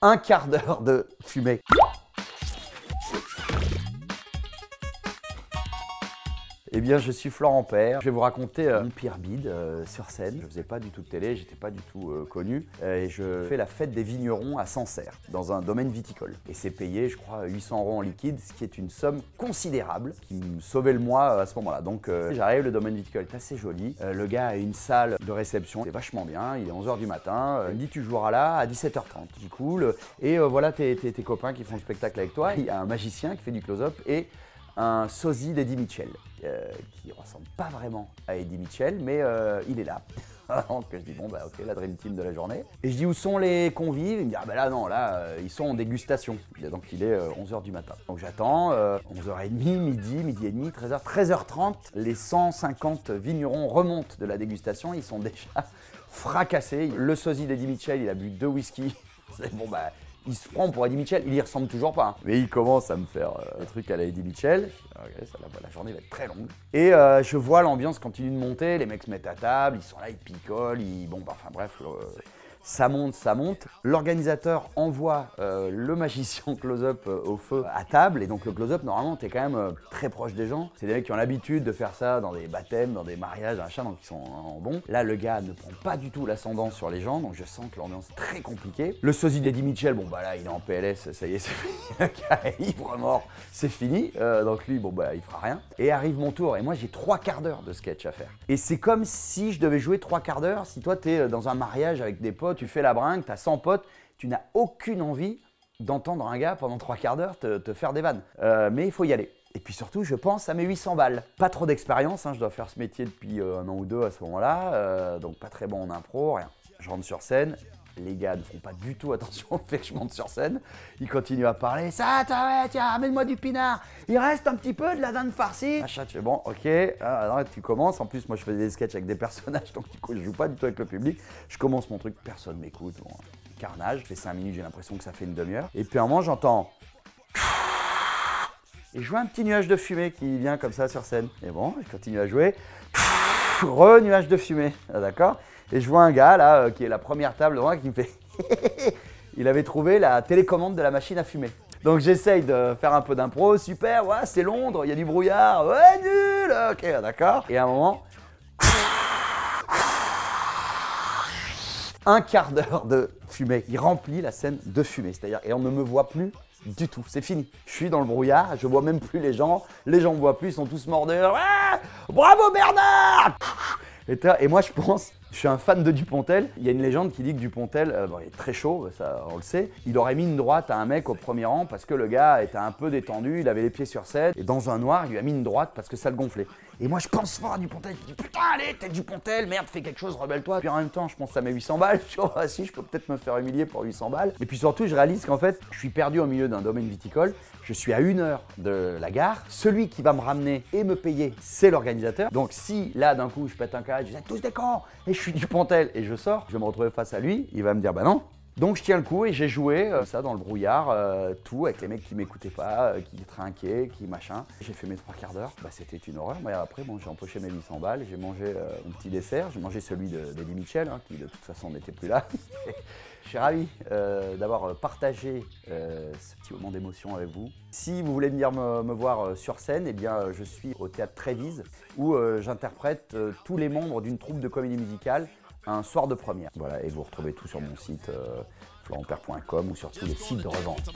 Un quart d'heure de fumée. Eh bien, je suis Florent Père. Je vais vous raconter mon pire bide sur scène. Je faisais pas du tout de télé, j'étais pas du tout connu. Et je fais la fête des vignerons à Sancerre, dans un domaine viticole. Et c'est payé, je crois, 800 € en liquide, ce qui est une somme considérable qui me sauvait le mois à ce moment-là. Donc, j'arrive, le domaine viticole est assez joli. Le gars a une salle de réception, c'est vachement bien. Il est 11 h du matin. Il me dit, tu joueras là à 17 h 30. Je dis, cool. Et voilà tes copains qui font le spectacle avec toi. Il y a un magicien qui fait du close-up et un sosie d'Eddie Mitchell, qui ressemble pas vraiment à Eddie Mitchell, mais il est là. Donc je dis bon bah ok, la dream team de la journée. Et je dis où sont les convives? Il me dit ah bah là non, là ils sont en dégustation. Donc il est 11 h du matin. Donc j'attends, 11h30, midi et demi, 13 h, 13 h 30, les 150 vignerons remontent de la dégustation, ils sont déjà fracassés. Le sosie d'Eddie Mitchell, il a bu 2 whisky. C'est bon bah il se prend pour Eddie Mitchell, il y ressemble toujours pas. Hein. Mais il commence à me faire des trucs à la Eddie Mitchell. Okay, la journée va être très longue. Et je vois l'ambiance continue de monter, les mecs se mettent à table, ils sont là, ils picolent, bon bah enfin bref, ça monte, ça monte. L'organisateur envoie le magicien close-up au feu à table. Et donc le close-up, normalement, t'es quand même très proche des gens. C'est des mecs qui ont l'habitude de faire ça dans des baptêmes, dans des mariages, machin, donc ils sont en bon. Là, le gars ne prend pas du tout l'ascendant sur les gens, donc je sens que l'ambiance est très compliquée. Le sosie d'Eddie Mitchell, bon bah là, il est en PLS, ça y est, c'est fini. Le gars est ivre mort, c'est fini. Donc lui, bon bah il fera rien. Et arrive mon tour, et moi j'ai 3 quarts d'heure de sketch à faire. Et c'est comme si je devais jouer 3 quarts d'heure. Si toi t'es dans un mariage avec des potes, tu fais la bringue, tu as 100 potes, tu n'as aucune envie d'entendre un gars pendant 3 quarts d'heure te faire des vannes. Mais il faut y aller. Et puis surtout, je pense à mes 800 balles. Pas trop d'expérience, hein, je dois faire ce métier depuis 1 an ou 2 à ce moment-là, donc pas très bon en impro, rien. Je rentre sur scène, les gars ne font pas du tout attention au fait que je monte sur scène. Ils continuent à parler, ça, ouais, tiens, amène-moi du pinard. Il reste un petit peu de la dinde farcie. Machin, tu fais bon, ok, alors tu commences. En plus, moi je faisais des sketchs avec des personnages, donc du coup je joue pas du tout avec le public. Je commence mon truc, personne m'écoute, bon, carnage. Je fais 5 minutes, j'ai l'impression que ça fait une demi-heure. Et puis à un moment, j'entends. Et je vois un petit nuage de fumée qui vient comme ça sur scène. Et bon, je continue à jouer. Nuage de fumée, d'accord. Et je vois un gars là, qui est la première table devant, qui me fait il avait trouvé la télécommande de la machine à fumer. Donc j'essaye de faire un peu d'impro, super, ouais, c'est Londres, il y a du brouillard, ouais, nul, ok, d'accord. Et à un moment, un quart d'heure de fumée. Il remplit la scène de fumée, c'est-à-dire, et on ne me voit plus du tout, c'est fini. Je suis dans le brouillard, je vois même plus les gens me voient plus, ils sont tous morts de ouais, bravo Bernard. Et moi je pense, je suis un fan de Dupontel. Il y a une légende qui dit que Dupontel, bon, il est très chaud, ça on le sait. Il aurait mis une droite à un mec au premier rang parce que le gars était un peu détendu, il avait les pieds sur scène. Et dans un noir, il lui a mis une droite parce que ça le gonflait. Et moi je pense fort à Dupontel, je dis putain allez, t'es Dupontel, merde, fais quelque chose, rebelle-toi. Puis en même temps, je pense à mes 800 balles, je dis oh si, je peux peut-être me faire humilier pour 800 balles. Et puis surtout, je réalise qu'en fait, je suis perdu au milieu d'un domaine viticole. Je suis à 1 heure de la gare. Celui qui va me ramener et me payer, c'est l'organisateur. Donc si là d'un coup je pète un câble, je dis vous êtes tous des cons et je suis Dupontel et je sors, je vais me retrouver face à lui, il va me dire bah non. Donc je tiens le coup et j'ai joué ça dans le brouillard, tout avec les mecs qui m'écoutaient pas, qui trinquaient, qui machin. J'ai fait mes 3 quarts d'heure, bah, c'était une horreur. Mais après bon, j'ai empoché mes 800 balles, j'ai mangé mon petit dessert, j'ai mangé celui d'Eddie Mitchell, hein, qui de toute façon n'était plus là. Je suis ravi d'avoir partagé ce petit moment d'émotion avec vous. Si vous voulez venir me voir sur scène, eh bien, je suis au Théâtre Trévise où j'interprète tous les membres d'une troupe de comédie musicale un soir de première. Voilà, et vous retrouvez tout sur mon site florentpère.com ou sur tous les sites de revente.